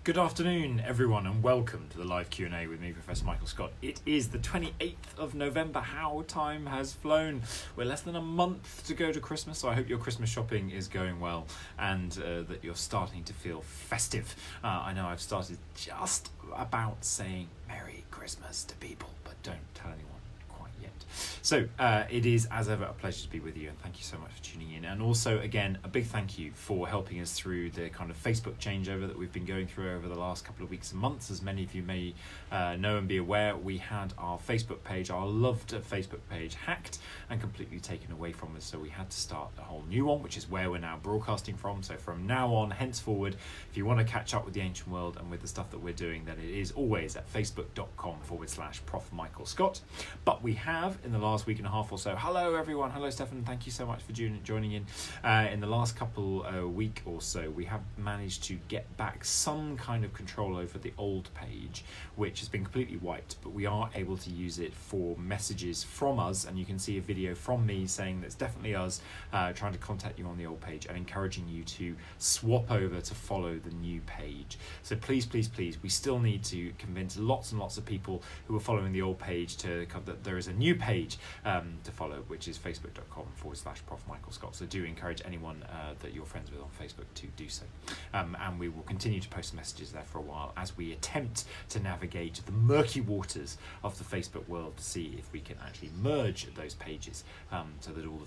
Good afternoon, everyone, and welcome to the live Q&A with me, Professor Michael Scott. It is the 28th of November. How time has flown. We're less than a month to go to Christmas, so I hope your Christmas shopping is going well and that you're starting to feel festive. I know I've started just about saying Merry Christmas to people, but don't tell anyone quite yet. So it is, as ever, a pleasure to be with you, and thank you so much for tuning in. And also, again, a big thank you for helping us through the kind of Facebook changeover that we've been going through over the last couple of weeks and months. As many of you may know and be aware, we had our Facebook page, our loved Facebook page, hacked and completely taken away from us. So we had to start a whole new one, which is where we're now broadcasting from. So from now on, henceforward, if you want to catch up with the ancient world and with the stuff that we're doing, then it is always at facebook.com/Prof Michael Scott. But we have, in the last week and a half or so, hello everyone, hello Stefan, thank you so much for joining in. In the last couple week or so, we have managed to get back some kind of control over the old page, which has been completely wiped, but we are able to use it for messages from us, and you can see a video from me saying that's definitely us trying to contact you on the old page and encouraging you to swap over to follow the new page. So please, we still need to convince lots and lots of people who are following the old page that there is a new page to follow, which is facebook.com/Prof Michael Scott. So do encourage anyone that you're friends with on Facebook to do so. And we will continue to post messages there for a while as we attempt to navigate the murky waters of the Facebook world to see if we can actually merge those pages so that all the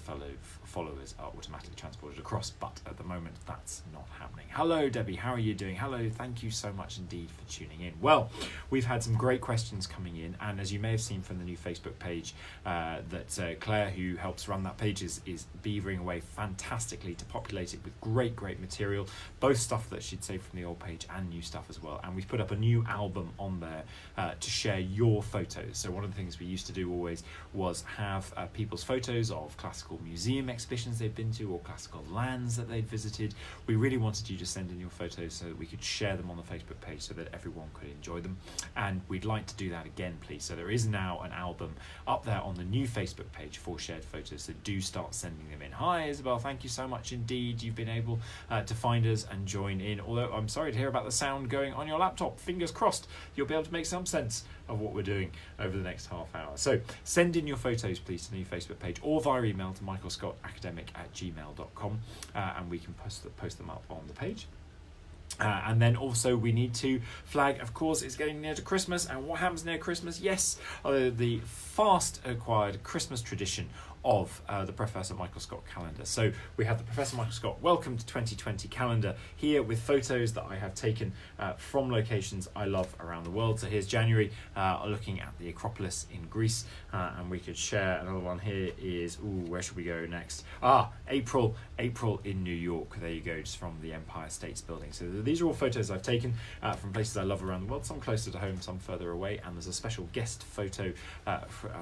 followers are automatically transported across. But at the moment, that's not happening. Hello, Debbie. How are you doing? Hello. Thank you so much indeed for tuning in. Well, we've had some great questions coming in, and as you may have seen from the new Facebook page, that Claire, who helps run that page, is beavering away fantastically to populate it with great material, both stuff that she'd saved from the old page and new stuff as well. And we've put up a new album on there to share your photos. So one of the things we used to do always was have people's photos of classical museum exhibitions they've been to or classical lands that they'd visited. We really wanted you to send in your photos so that we could share them on the Facebook page so that everyone could enjoy them, and we'd like to do that again, please. So there is now an album up there on the new Facebook page for shared photos, so do start sending them in. Hi Isabel, thank you so much indeed. You've been able to find us and join in, although I'm sorry to hear about the sound going on your laptop. Fingers crossed you'll be able to make some sense of what we're doing over the next half hour. So send in your photos please to the new Facebook page or via email to michaelscottacademic@gmail.com and we can post them up on the page. And then also we need to flag, of course, it's getting near to Christmas, and what happens near Christmas? Yes, the fast acquired Christmas tradition of the Professor Michael Scott calendar. So we have the Professor Michael Scott Welcome to 2020 calendar here with photos that I have taken from locations I love around the world. So here's January, looking at the Acropolis in Greece, and we could share another one. Here is, where should we go next? April in New York. There you go, just from the Empire States Building. So these are all photos I've taken from places I love around the world, some closer to home, some further away, and there's a special guest photo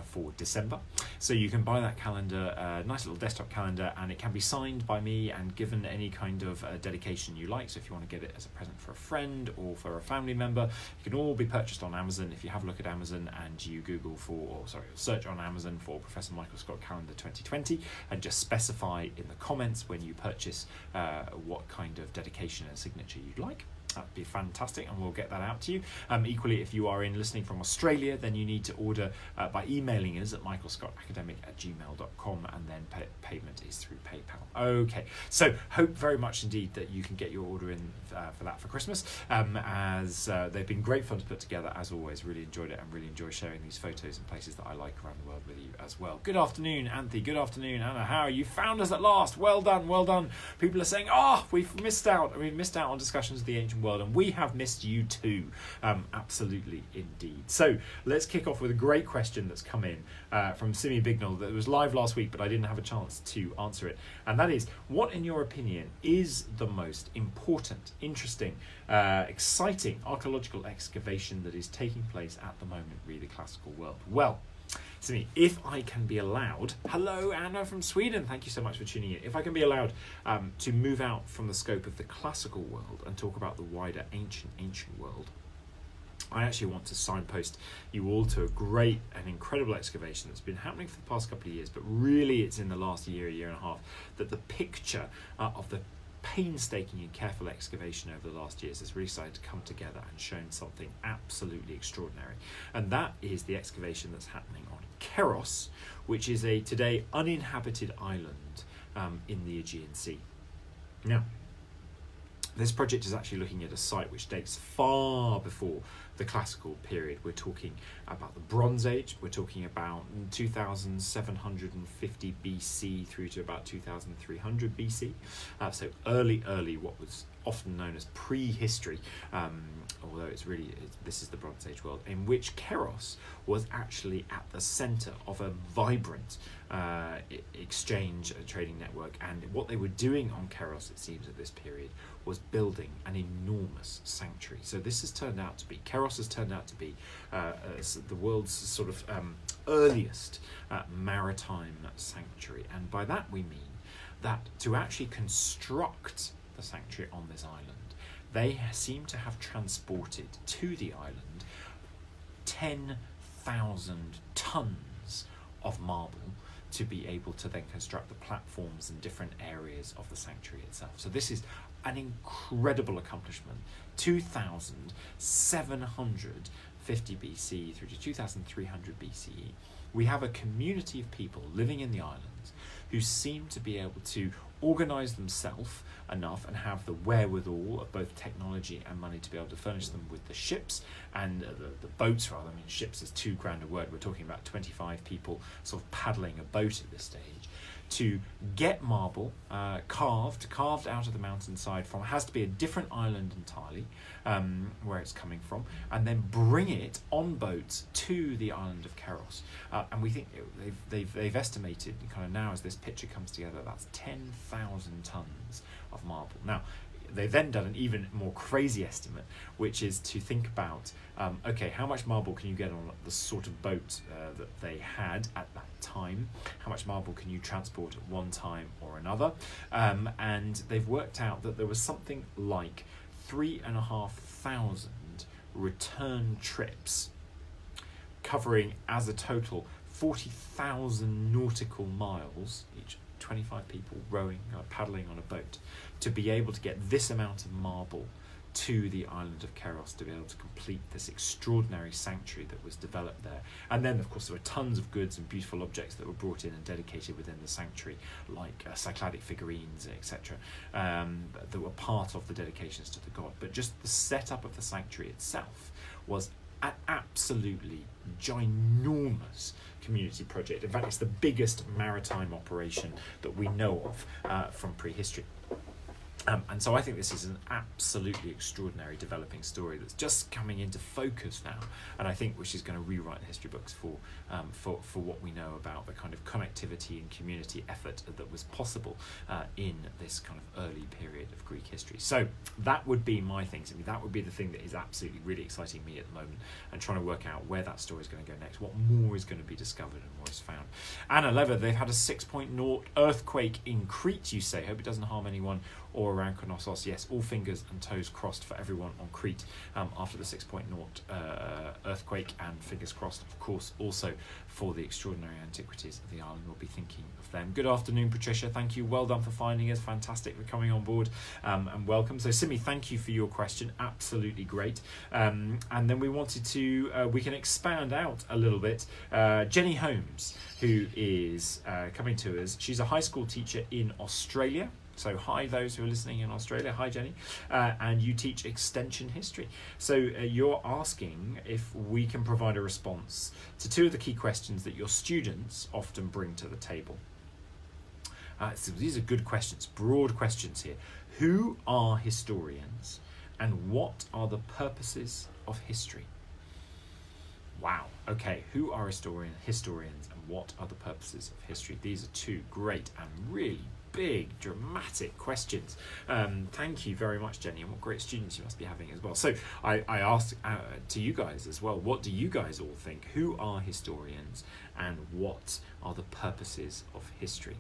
for December. So you can buy that calendar, nice little desktop calendar, and it can be signed by me and given any kind of dedication you like. So if you want to get it as a present for a friend or for a family member, it can all be purchased on Amazon. If you have a look at Amazon and you search on Amazon for Professor Michael Scott Calendar 2020 and just specify in the comments when you purchase what kind of dedication and signature you'd like. That'd be fantastic, and we'll get that out to you. Equally, if you are listening from Australia, then you need to order by emailing us at michaelscottacademic@gmail.com, and then payment is through PayPal. Okay, so hope very much indeed that you can get your order in for that for Christmas, as they've been great fun to put together, as always. Really enjoyed it, and really enjoy sharing these photos and places that I like around the world with you as well. Good afternoon, Anthony. Good afternoon, Anna. How are you? Found us at last. Well done. People are saying, we've missed out on discussions of the ancient world, and we have missed you too. Absolutely indeed. So let's kick off with a great question that's come in from Simi Bignell that was live last week, but I didn't have a chance to answer it, and that is, what in your opinion is the most important, interesting, exciting archaeological excavation that is taking place at the moment in the classical world? Well, Simi, if I can be allowed, hello Anna from Sweden, thank you so much for tuning in. If I can be allowed to move out from the scope of the classical world and talk about the wider ancient world, I actually want to signpost you all to a great and incredible excavation that's been happening for the past couple of years, but really it's in the last year and a half that the picture of the painstaking and careful excavation over the last years has really started to come together and shown something absolutely extraordinary. And that is the excavation that's happening on Keros, which is a today uninhabited island in the Aegean Sea. Now, this project is actually looking at a site which dates far before the classical period. We're talking about the Bronze Age, we're talking about 2750 BC through to about 2300 BC. So early, what was often known as prehistory, although this is the Bronze Age world, in which Keros was actually at the centre of a vibrant exchange and trading network. And what they were doing on Keros, it seems, at this period was building an enormous sanctuary. So Keros has turned out to be the world's sort of earliest maritime sanctuary. And by that we mean that to actually construct the sanctuary on this island, they seem to have transported to the island 10,000 tons of marble to be able to then construct the platforms and different areas of the sanctuary itself. So this is an incredible accomplishment. 2750 BC through to 2300 BCE, we have a community of people living in the islands who seem to be able to organise themselves enough and have the wherewithal of both technology and money to be able to furnish them with the ships and the boats rather. I mean, ships is too grand a word. We're talking about 25 people sort of paddling a boat at this stage, to get marble carved out of the mountainside from, it has to be a different island entirely where it's coming from, and then bring it on boats to the island of Keros. And we think they've estimated, kind of now as this picture comes together, that's 10,000 tons of marble. Now, they've then done an even more crazy estimate, which is to think about, okay, how much marble can you get on the sort of boat that they had at that time? How much marble can you transport at one time or another? And they've worked out that there was something like 3,500 return trips, covering as a total 40,000 nautical miles, each 25 people rowing, paddling on a boat, to be able to get this amount of marble to the island of Keros to be able to complete this extraordinary sanctuary that was developed there. And then, of course, there were tons of goods and beautiful objects that were brought in and dedicated within the sanctuary, like Cycladic figurines, etc., that were part of the dedications to the god. But just the setup of the sanctuary itself was an absolutely ginormous community project. In fact, it's the biggest maritime operation that we know of from prehistory. And so I think this is an absolutely extraordinary developing story that's just coming into focus now, and I think which is going to rewrite the history books for what we know about the kind of connectivity and community effort that was possible in this kind of early period of Greek history. So that would be my things. I mean, that would be the thing that is absolutely really exciting me at the moment, and trying to work out where that story is going to go next, what more is going to be discovered and more is found. Anna Lever, they've had a 6.0 earthquake in Crete, you say. Hope it doesn't harm anyone or around Knossos. Yes, all fingers and toes crossed for everyone on Crete after the 6.0 earthquake, and fingers crossed, of course, also for the extraordinary antiquities of the island. We'll be thinking of them. Good afternoon, Patricia. Thank you. Well done for finding us. Fantastic for coming on board, and welcome. So, Simi, thank you for your question. Absolutely great. And then we wanted to, we can expand out a little bit. Jenny Holmes, who is coming to us. She's a high school teacher in Australia. So hi, those who are listening in Australia. Hi, Jenny. And you teach extension history. So you're asking if we can provide a response to two of the key questions that your students often bring to the table. So these are good questions, broad questions here. Who are historians, and what are the purposes of history? Wow. Okay, who are historians, and what are the purposes of history? These are two great and really big, dramatic questions. Thank you very much, Jenny, and what great students you must be having as well. So I asked to you guys as well, what do you guys all think? Who are historians, and what are the purposes of history?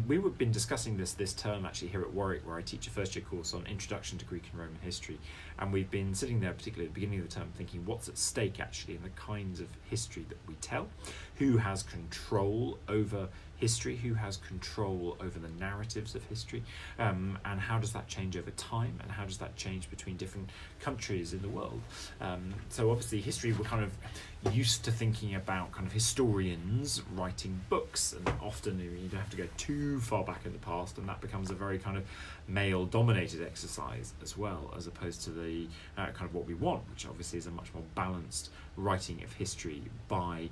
We've been discussing this term actually here at Warwick, where I teach a first year course on Introduction to Greek and Roman History, and we've been sitting there, particularly at the beginning of the term, thinking what's at stake actually in the kinds of history that we tell, who has control over history, who has control over the narratives of history, and how does that change over time, and how does that change between different countries in the world. So obviously history, we're kind of used to thinking about kind of historians writing books, and often you don't have to go too far back in the past, and that becomes a very kind of male dominated exercise as well, as opposed to the kind of what we want, which obviously is a much more balanced writing of history by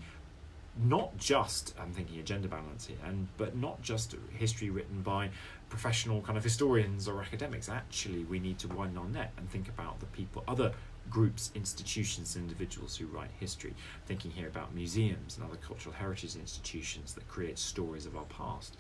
not just, I'm thinking of gender balance here, but not just history written by professional kind of historians or academics. Actually, we need to widen our net and think about the people, other groups, institutions, individuals who write history. Thinking here about museums and other cultural heritage institutions that create stories of our past.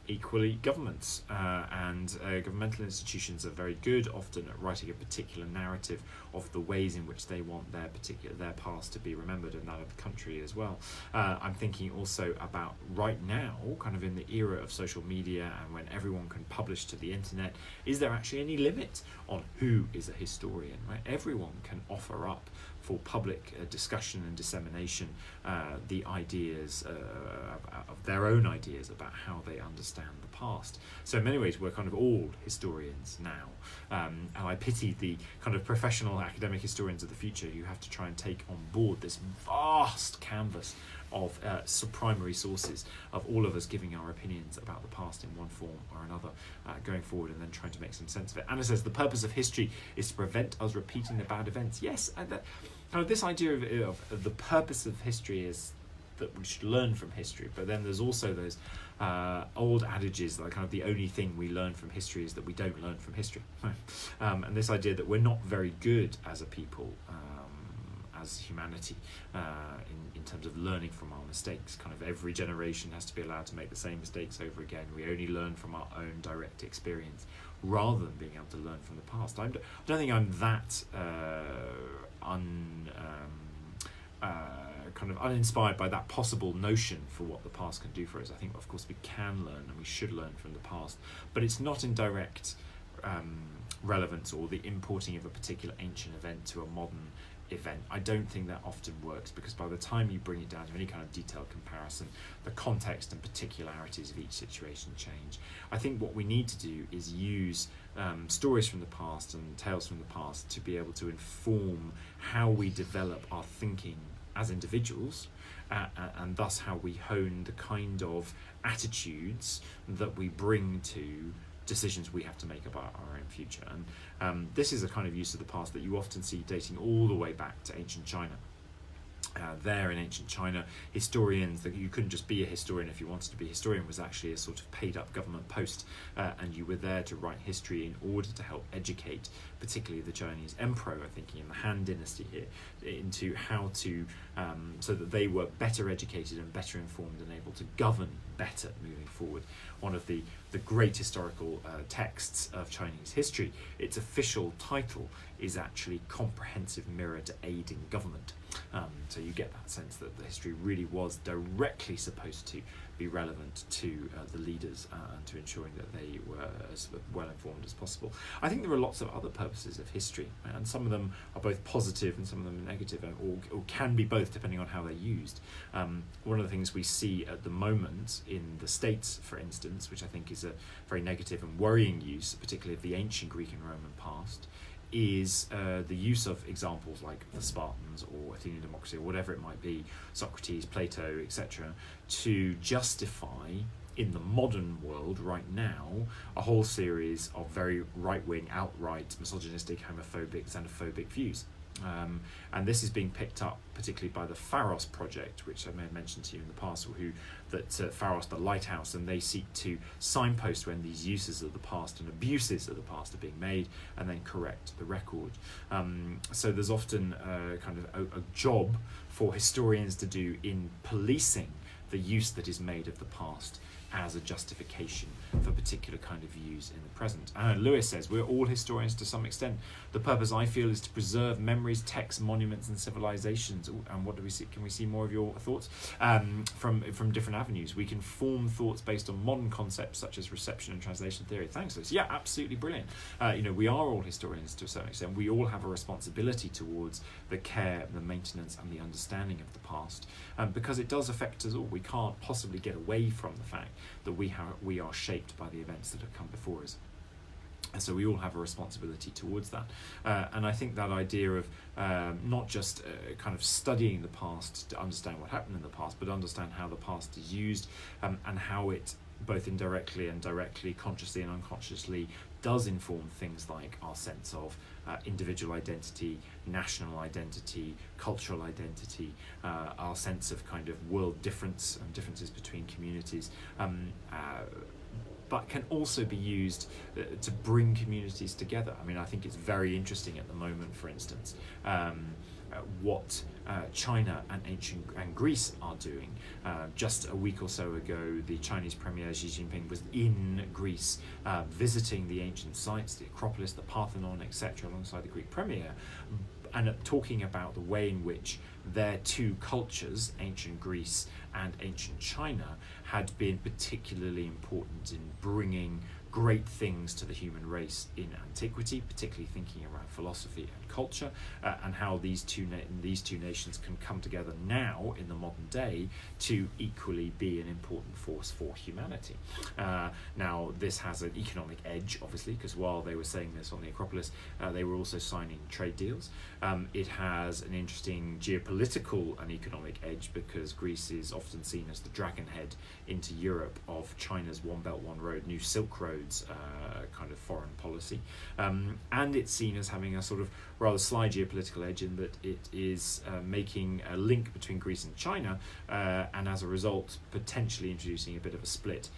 Equally, governments and governmental institutions are very good often at writing a particular narrative of the ways in which they want their past to be remembered, and that of the country as well. I'm thinking also about right now, kind of in the era of social media and when everyone can publish to the internet, is there actually any limit on who is a historian? Right? Everyone can offer up for public discussion and dissemination the ideas of their own ideas about how they understand the past. So in many ways we're kind of all historians now, and I pity the kind of professional academic historians of the future who have to try and take on board this vast canvas of primary sources of all of us giving our opinions about the past in one form or another going forward, and then trying to make some sense of it. Anna says the purpose of history is to prevent us repeating the bad events. Yes, kind of this idea of the purpose of history is that we should learn from history, but then there's also those old adages that kind of the only thing we learn from history is that we don't learn from history. And this idea that we're not very good as a people, as humanity, in terms of learning from our mistakes. Kind of every generation has to be allowed to make the same mistakes over again. We only learn from our own direct experience rather than being able to learn from the past. I don't think I'm that kind of uninspired by that possible notion for what the past can do for us. I think, of course, we can learn and we should learn from the past, but it's not in direct relevance or the importing of a particular ancient event to a modern event. I don't think that often works, because by the time you bring it down to any kind of detailed comparison, the context and particularities of each situation change. I think what we need to do is use stories from the past and tales from the past to be able to inform how we develop our thinking as individuals, and thus how we hone the kind of attitudes that we bring to decisions we have to make about our own future. And this is a kind of use of the past that you often see dating all the way back to ancient China. There in ancient China, historians, that you couldn't just be a historian if you wanted to be a historian, was actually a sort of paid up government post, and you were there to write history in order to help educate particularly the Chinese emperor, I think in the Han dynasty here, into how to so that they were better educated and better informed and able to govern better moving forward. One of the great historical texts of Chinese history, its official title is actually Comprehensive Mirror to Aid in Government. So you get that sense that the history really was directly supposed to be relevant to the leaders and to ensuring that they were as well informed as possible. I think there are lots of other purposes of history, and some of them are both positive and some of them are negative, or can be both depending on how they're used. One of the things we see at the moment in the States, for instance, which I think is a very negative and worrying use, particularly of the ancient Greek and Roman past, is the use of examples like the Spartans or Athenian democracy or whatever it might be, Socrates, Plato, etc., to justify in the modern world right now a whole series of very right-wing, outright misogynistic, homophobic, xenophobic views. And this is being picked up particularly by the Pharos project, which I may have mentioned to you in the past, Pharos, the lighthouse, and they seek to signpost when these uses of the past and abuses of the past are being made and then correct the record. So there's often kind of a job for historians to do in policing the use that is made of the past as a justification for particular kind of views in the present. Lewis says, we're all historians to some extent. The purpose, I feel, is to preserve memories, texts, monuments and civilizations. Ooh, and what do we see? Can we see more of your thoughts from different avenues? We can form thoughts based on modern concepts such as reception and translation theory. Thanks, Lewis. Yeah, absolutely brilliant. We are all historians to a certain extent. We all have a responsibility towards the care, the maintenance and the understanding of the past, because it does affect us all. We can't possibly get away from the fact that we are shaped by the events that have come before us. And so we all have a responsibility towards that. And I think that idea of not just kind of studying the past to understand what happened in the past, but understand how the past is used and how it both indirectly and directly, consciously and unconsciously, does inform things like our sense of individual identity, national identity, cultural identity, our sense of kind of world difference and differences between communities, but can also be used to bring communities together. I mean, I think it's very interesting at the moment, for instance, what China and Greece are doing. Just a week or so ago, the Chinese Premier Xi Jinping was in Greece visiting the ancient sites, the Acropolis, the Parthenon, etc., alongside the Greek Premier, and talking about the way in which their two cultures, ancient Greece and ancient China, had been particularly important in bringing great things to the human race in antiquity, particularly thinking around philosophy and culture, and how these two nations can come together now in the modern day to equally be an important force for humanity. Now, this has an economic edge, obviously, because while they were saying this on the Acropolis, they were also signing trade deals. It has an interesting geopolitical and economic edge because Greece is often seen as the dragonhead into Europe of China's One Belt, One Road, New Silk Roads kind of foreign policy. And it's seen as having a sort of rather sly geopolitical edge in that it is making a link between Greece and China, and as a result potentially introducing a bit of a split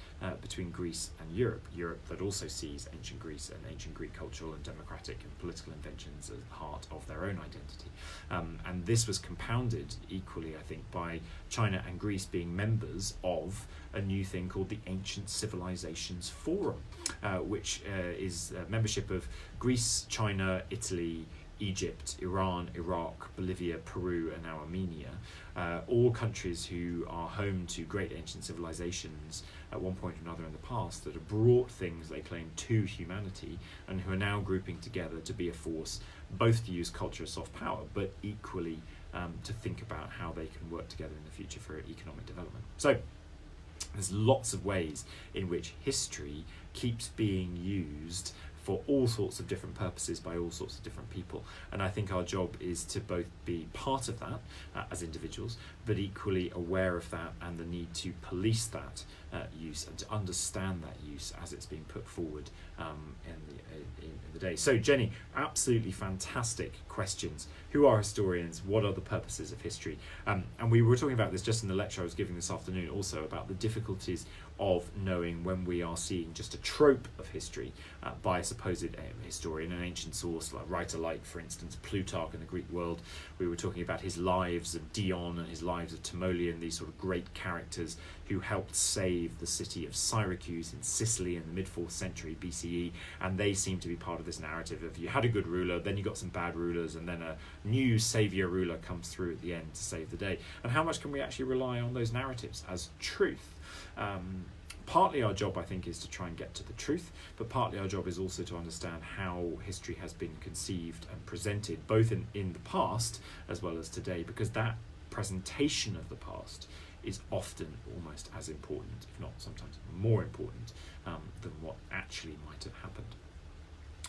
between Greece and Europe that also sees ancient Greece and ancient Greek cultural and democratic and political inventions at the heart of their own identity. And this was compounded equally, I think, by China and Greece being members of a new thing called the Ancient Civilizations Forum, which is a membership of Greece, China, Italy, Egypt, Iran, Iraq, Bolivia, Peru and now Armenia, all countries who are home to great ancient civilizations at one point or another in the past that have brought things they claim to humanity and who are now grouping together to be a force both to use culture as soft power but equally to think about how they can work together in the future for economic development. So there's lots of ways in which history keeps being used for all sorts of different purposes by all sorts of different people, and I think our job is to both be part of that as individuals, but equally aware of that and the need to police that use and to understand that use as it's being put forward in the day. So Jenny, absolutely fantastic questions. Who are historians? What are the purposes of history? And we were talking about this just in the lecture I was giving this afternoon also about the difficulties of knowing when we are seeing just a trope of history by a supposed historian, an ancient source, like writer like, for instance, Plutarch in the Greek world. We were talking about his lives of Dion and his lives of Timoleon, these sort of great characters who helped save the city of Syracuse in Sicily in the mid-4th century BCE, and they seem to be part of this narrative of you had a good ruler, then you got some bad rulers, and then a new saviour ruler comes through at the end to save the day. And how much can we actually rely on those narratives as truth? Partly our job, I think, is to try and get to the truth, but partly our job is also to understand how history has been conceived and presented, both in the past as well as today, because that presentation of the past is often almost as important, if not sometimes more important, than what actually might have happened.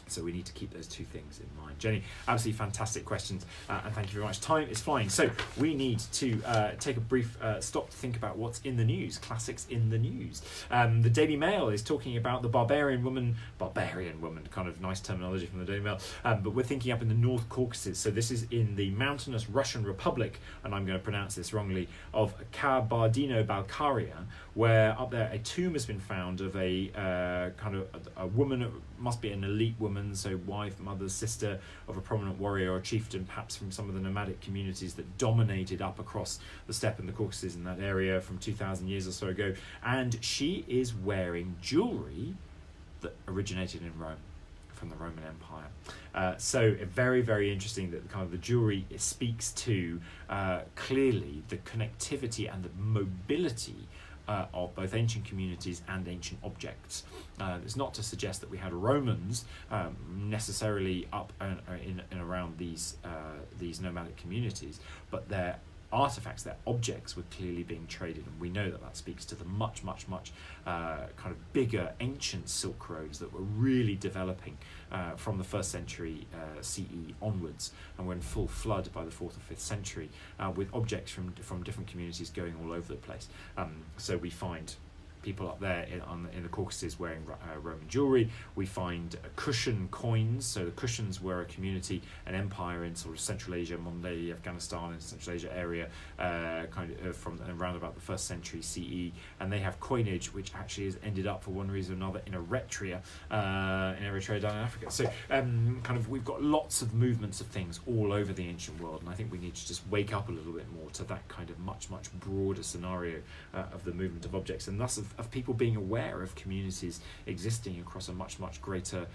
So we need to keep those two things in mind. Jenny, absolutely fantastic questions, and thank you very much. Time is flying, so we need to take a brief stop to think about what's in the news, classics in the news. The Daily Mail is talking about the Barbarian Woman, kind of nice terminology from the Daily Mail, but we're thinking up in the North Caucasus. So this is in the mountainous Russian Republic, and I'm going to pronounce this wrongly, of Kabardino-Balkaria, where up there a tomb has been found of a kind of a woman, must be an elite woman, woman, so wife, mother, sister of a prominent warrior or chieftain, perhaps from some of the nomadic communities that dominated up across the steppe and the Caucasus in that area from 2,000 years or so ago. And she is wearing jewellery that originated in Rome, from the Roman Empire. So very, very interesting that kind of the jewellery speaks to clearly the connectivity and the mobility of both ancient communities and ancient objects. It's not to suggest that we had Romans necessarily up in and around these nomadic communities, but their artifacts, their objects were clearly being traded, and we know that speaks to the much kind of bigger ancient Silk Roads that were really developing from the 1st century CE onwards, and were in full flood by the 4th or 5th century, with objects from different communities going all over the place. So we find people up there in the Caucasus wearing Roman jewellery. We find Kushan coins. So the Kushans were a community, an empire in sort of Central Asia, modern day Afghanistan and Central Asia area, kind of from around about the 1st century CE. And they have coinage which actually has ended up for one reason or another in Eritrea, down in Africa. So kind of we've got lots of movements of things all over the ancient world, and I think we need to just wake up a little bit more to that kind of much broader scenario of the movement of objects, and thus of people being aware of communities existing across a much greater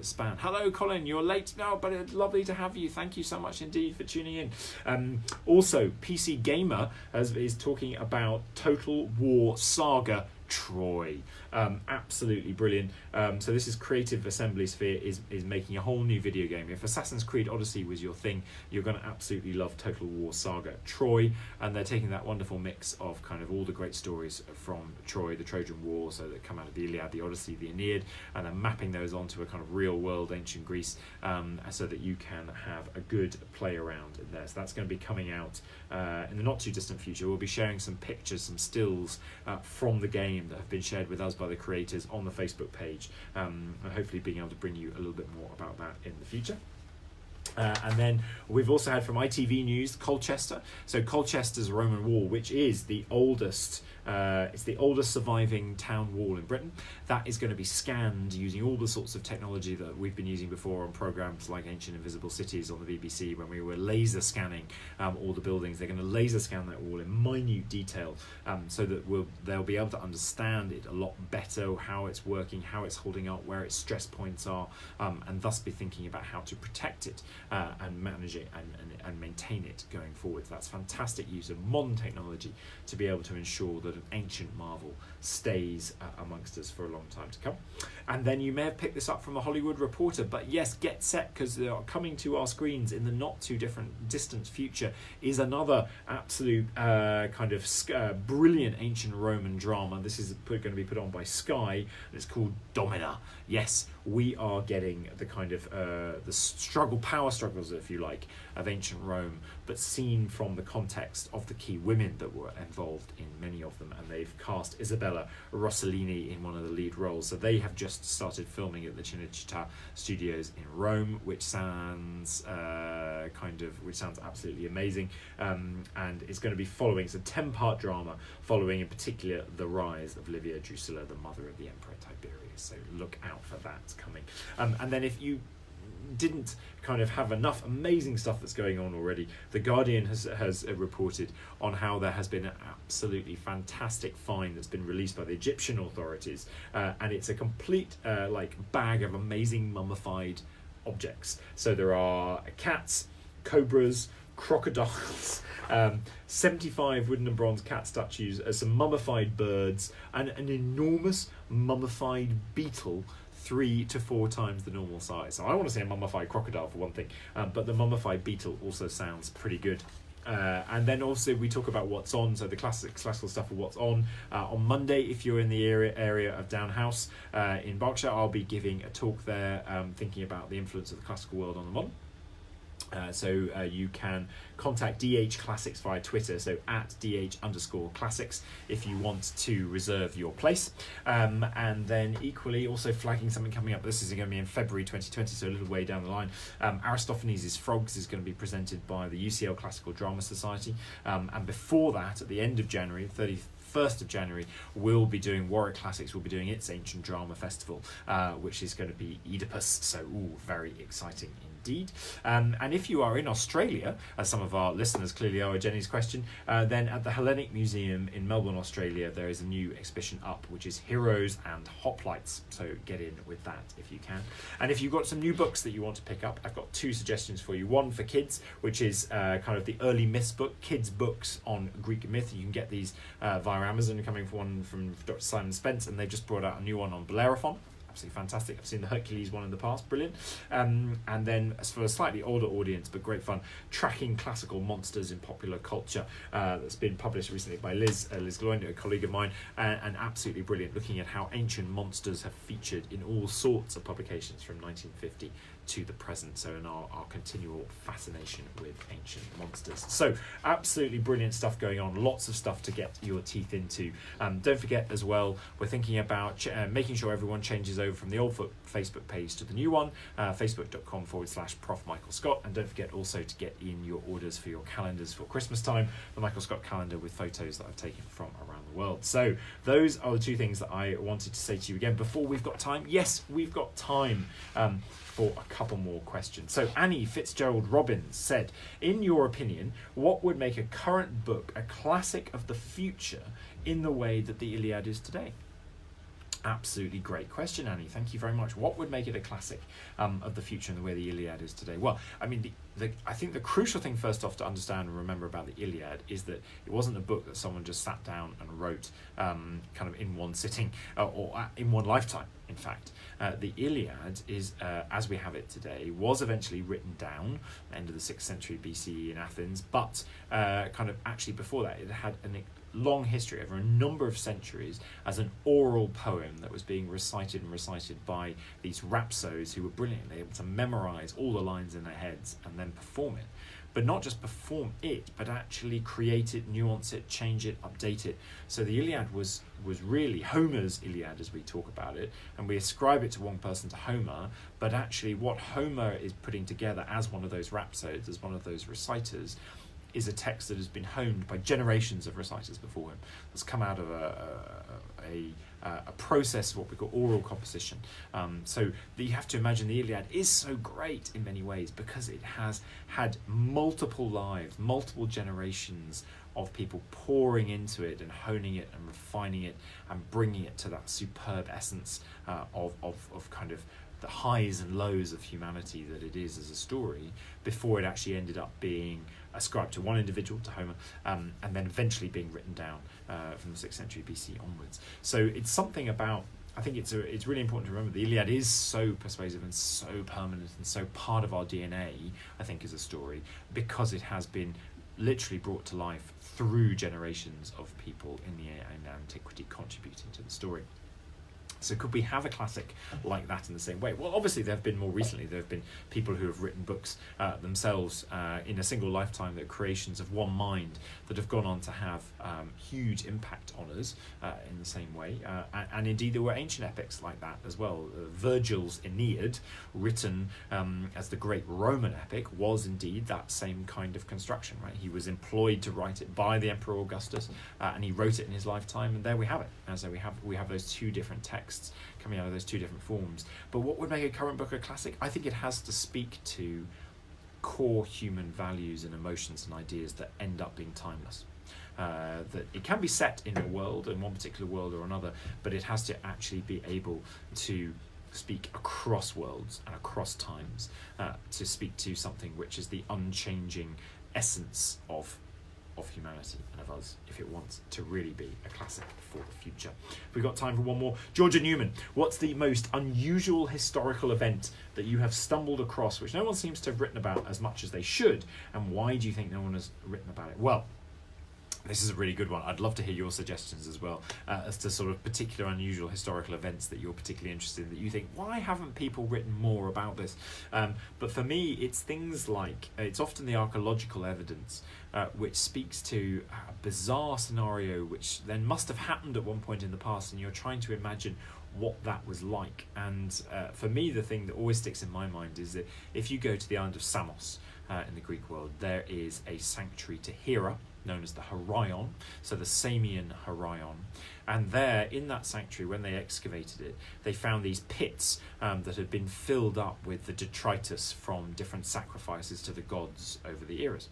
span. Hello, Colin, you're late now, but it's lovely to have you. Thank you so much indeed for tuning in. Also, PC Gamer is talking about Total War Saga Troy. Absolutely brilliant. So this is Creative Assembly Sphere is making a whole new video game. If Assassin's Creed Odyssey was your thing, you're going to absolutely love Total War Saga Troy, and they're taking that wonderful mix of kind of all the great stories from Troy, the Trojan War, so that come out of the Iliad, the Odyssey, the Aeneid, and then mapping those onto a kind of real world ancient Greece, so that you can have a good play around in there. So that's going to be coming out in the not too distant future. We'll be sharing some pictures, some stills from the game that have been shared with us by the creators on the Facebook page, and hopefully being able to bring you a little bit more about that in the future. And then we've also had from ITV News Colchester. So Colchester's Roman wall, which is the oldest, it's the oldest surviving town wall in Britain. That is going to be scanned using all the sorts of technology that we've been using before on programs like Ancient Invisible Cities on the BBC, when we were laser scanning all the buildings. They're going to laser scan that wall in minute detail, so that they'll be able to understand it a lot better, how it's working, how it's holding up, where its stress points are, and thus be thinking about how to protect it and manage it and maintain it going forward. That's fantastic use of modern technology to be able to ensure that an ancient marvel stays amongst us for a long time to come. And then you may have picked this up from a Hollywood Reporter, but yes, get set, because they are coming to our screens in the not too distant future is another absolute kind of brilliant ancient Roman drama. This is going to be put on by Sky, and it's called Domina. Yes, we are getting the kind of the power struggles, if you like, of ancient Rome, but seen from the context of the key women that were involved in many of them. And they've cast Isabella Rossellini in one of the lead roles. So they have just started filming at the Cinecittà Studios in Rome, which sounds absolutely amazing. And it's going to be following, it's a 10-part drama following in particular the rise of Livia Drusilla, the mother of the Emperor Tiberius. So look out for that coming. And then if you didn't kind of have enough amazing stuff that's going on already, The Guardian has reported on how there has been an absolutely fantastic find that's been released by the Egyptian authorities, and it's a complete bag of amazing mummified objects. So there are cats, cobras, crocodiles, 75 wooden and bronze cat statues, some mummified birds, and an enormous mummified beetle 3 to 4 times the normal size. So I want to say a mummified crocodile for one thing, but the mummified beetle also sounds pretty good. And then also we talk about what's on, so the classical stuff of what's on Monday. If you're in the area of Downhouse in Berkshire, I'll be giving a talk there, thinking about the influence of the classical world on the modern. So you can contact DH Classics via Twitter, so at DH_Classics, if you want to reserve your place. And then equally also flagging something coming up. This is going to be in February 2020, so a little way down the line. Aristophanes' Frogs is going to be presented by the UCL Classical Drama Society. And before that, at the end of January, 1st of January, we'll be doing Warwick Classics, we'll be doing its Ancient Drama Festival, which is going to be Oedipus, so very exciting indeed. And if you are in Australia, as some of our listeners clearly are, Jenny's question, then at the Hellenic Museum in Melbourne, Australia, there is a new exhibition up, which is Heroes and Hoplites, so get in with that if you can. And if you've got some new books that you want to pick up, I've got 2 suggestions for you. One for kids, which is kind of the early myths book, kids books on Greek myth. You can get these via Amazon, coming from one from Dr. Simon Spence, and they just brought out a new one on Bellerophon. Absolutely fantastic. I've seen the Hercules one in the past, brilliant. And then, as for a slightly older audience, but great fun, Tracking Classical Monsters in Popular Culture, that's been published recently by Liz Gloyn, a colleague of mine, and absolutely brilliant, looking at how ancient monsters have featured in all sorts of publications from 1950 to the present, so in our continual fascination with ancient monsters. So absolutely brilliant stuff going on, lots of stuff to get your teeth into. Don't forget as well, we're thinking about making sure everyone changes over from the old Facebook page to the new one, facebook.com/Prof Michael Scott, and don't forget also to get in your orders for your calendars for Christmas time, the Michael Scott calendar with photos that I've taken from around the world. So those are the 2 things that I wanted to say to you again before we've got time. Yes, we've got time for a couple more questions. So Annie Fitzgerald Robbins said, in your opinion, what would make a current book a classic of the future in the way that the Iliad is today? Absolutely great question, Annie. Thank you very much. What would make it a classic of the future in the way the Iliad is today? Well, I mean, I think the crucial thing first off to understand and remember about the Iliad is that it wasn't a book that someone just sat down and wrote kind of in one sitting or in one lifetime. In fact, the Iliad is, as we have it today, was eventually written down end of the 6th century BCE in Athens, but kind of actually before that it had a long history over a number of centuries as an oral poem that was being recited by these rhapsodes who were brilliantly able to memorize all the lines in their heads and then perform it. But not just perform it, but actually create it, nuance it, change it, update it. So the Iliad was really Homer's Iliad as we talk about it, and we ascribe it to one person, to Homer, but actually what Homer is putting together as one of those rhapsodes, as one of those reciters, is a text that has been honed by generations of reciters before him. That's come out of a process of what we call oral composition. So that you have to imagine the Iliad is so great in many ways because it has had multiple lives, multiple generations of people pouring into it and honing it and refining it and bringing it to that superb essence of kind of the highs and lows of humanity that it is as a story, before it actually ended up being ascribed to one individual, to Homer, and then eventually being written down from the 6th century BC onwards. So it's something about, I think it's really important to remember the Iliad is so persuasive and so permanent and so part of our DNA, I think, as a story, because it has been literally brought to life through generations of people in antiquity contributing to the story. So could we have a classic like that in the same way? Well, obviously there have been more recently, there have been people who have written books themselves in a single lifetime that are creations of one mind that have gone on to have huge impact on us in the same way. And indeed there were ancient epics like that as well. Virgil's Aeneid, written as the great Roman epic, was indeed that same kind of construction, right? He was employed to write it by the Emperor Augustus, and he wrote it in his lifetime, and there we have it. And so we have those 2 different texts coming out of those 2 different forms. But what would make a current book a classic? I think it has to speak to core human values and emotions and ideas that end up being timeless. That it can be set in a world, in one particular world or another, but it has to actually be able to speak across worlds and across times, to speak to something which is the unchanging essence of humanity and of us, if it wants to really be a classic for the future. We've got time for one more. Georgia Newman, what's the most unusual historical event that you have stumbled across which no one seems to have written about as much as they should, and why do you think no one has written about it? Well, this is a really good one. I'd love to hear your suggestions as well, as to sort of particular unusual historical events that you're particularly interested in, that you think, why haven't people written more about this? But for me, it's things like, it's often the archaeological evidence which speaks to a bizarre scenario which then must have happened at one point in the past, and you're trying to imagine what that was like. And for me, the thing that always sticks in my mind is that if you go to the island of Samos in the Greek world, there is a sanctuary to Hera, known as the Horion, so the Samian Horion. And there, in that sanctuary, when they excavated it, they found these pits that had been filled up with the detritus from different sacrifices to the gods over the eras.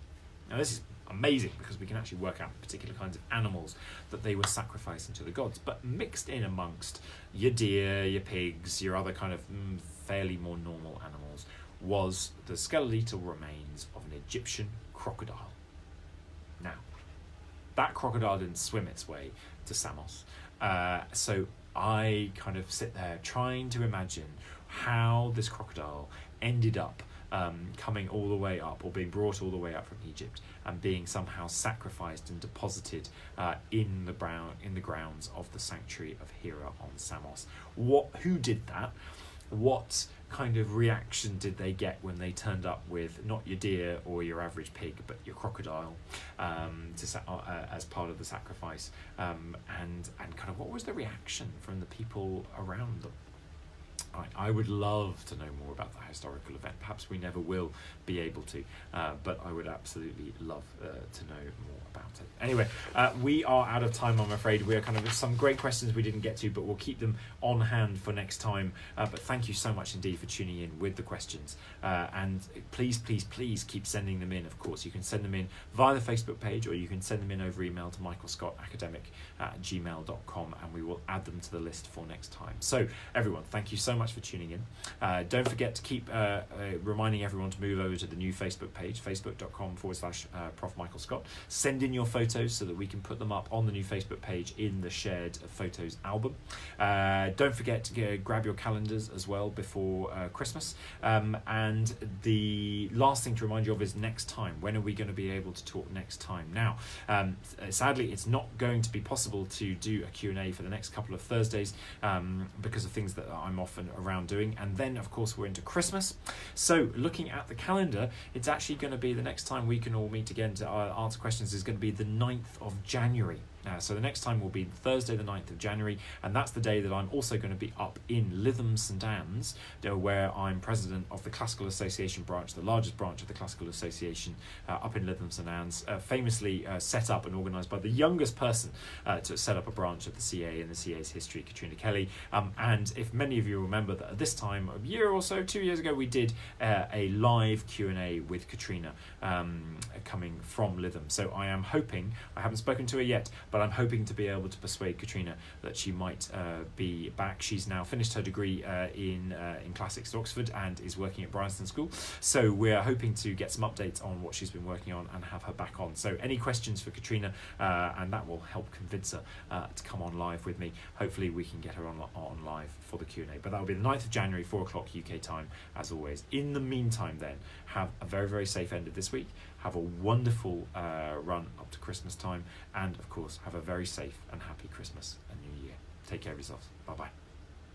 Now, this is amazing because we can actually work out particular kinds of animals that they were sacrificing to the gods, but mixed in amongst your deer, your pigs, your other kind of fairly more normal animals was the skeletal remains of an Egyptian crocodile. Now, that crocodile didn't swim its way to Samos, so I kind of sit there trying to imagine how this crocodile ended up coming all the way up, or being brought all the way up from Egypt and being somehow sacrificed and deposited in the grounds of the sanctuary of Hera on Samos. Who did that? What kind of reaction did they get when they turned up with not your deer or your average pig, but your crocodile as part of the sacrifice? And kind of what was the reaction from the people around them? I would love to know more about the historical event. Perhaps we never will be able to, but I would absolutely love to know more about it. Anyway, we are out of time, I'm afraid. We are kind of some great questions we didn't get to, but we'll keep them on hand for next time. But thank you so much indeed for tuning in with the questions. And please keep sending them in, of course. You can send them in via the Facebook page, or you can send them in over email to michaelscottacademic@gmail.com, and we will add them to the list for next time. So, everyone, thank you so much for tuning in. Don't forget to keep reminding everyone to move over to the new Facebook page, facebook.com/Prof Michael Scott. Send in your photos so that we can put them up on the new Facebook page in the shared photos album. Don't forget to grab your calendars as well before Christmas. And the last thing to remind you of is next time. When are we going to be able to talk next time? Now, sadly, it's not going to be possible to do a Q&A for the next couple of Thursdays because of things that I'm often around doing. And then, of course, we're into Christmas. So looking at the calendar, it's actually going to be the next time we can all meet again to answer questions is going to be the 9th of January. So the next time will be Thursday the 9th of January, and that's the day that I'm also going to be up in Lytham St Anne's, where I'm president of the Classical Association branch, the largest branch of the Classical Association up in Lytham St Anne's, famously set up and organised by the youngest person to set up a branch of the CA in the CA's history, Katrina Kelly. And if many of you remember that at this time, a year or so, 2 years ago, we did a live Q&A with Katrina coming from Lytham. So I am hoping, I haven't spoken to her yet, but I'm hoping to be able to persuade Katrina that she might be back. She's now finished her degree in classics at Oxford and is working at Bryanston School. So we're hoping to get some updates on what she's been working on and have her back on. So any questions for Katrina, and that will help convince her to come on live with me. Hopefully we can get her on live for the Q&A. But that will be the 9th of January, 4 o'clock UK time, as always. In the meantime then, have a very, very safe end of this week. Have a wonderful run up to Christmas time, and of course have a very safe and happy Christmas and New Year. Take care of yourselves. Bye bye.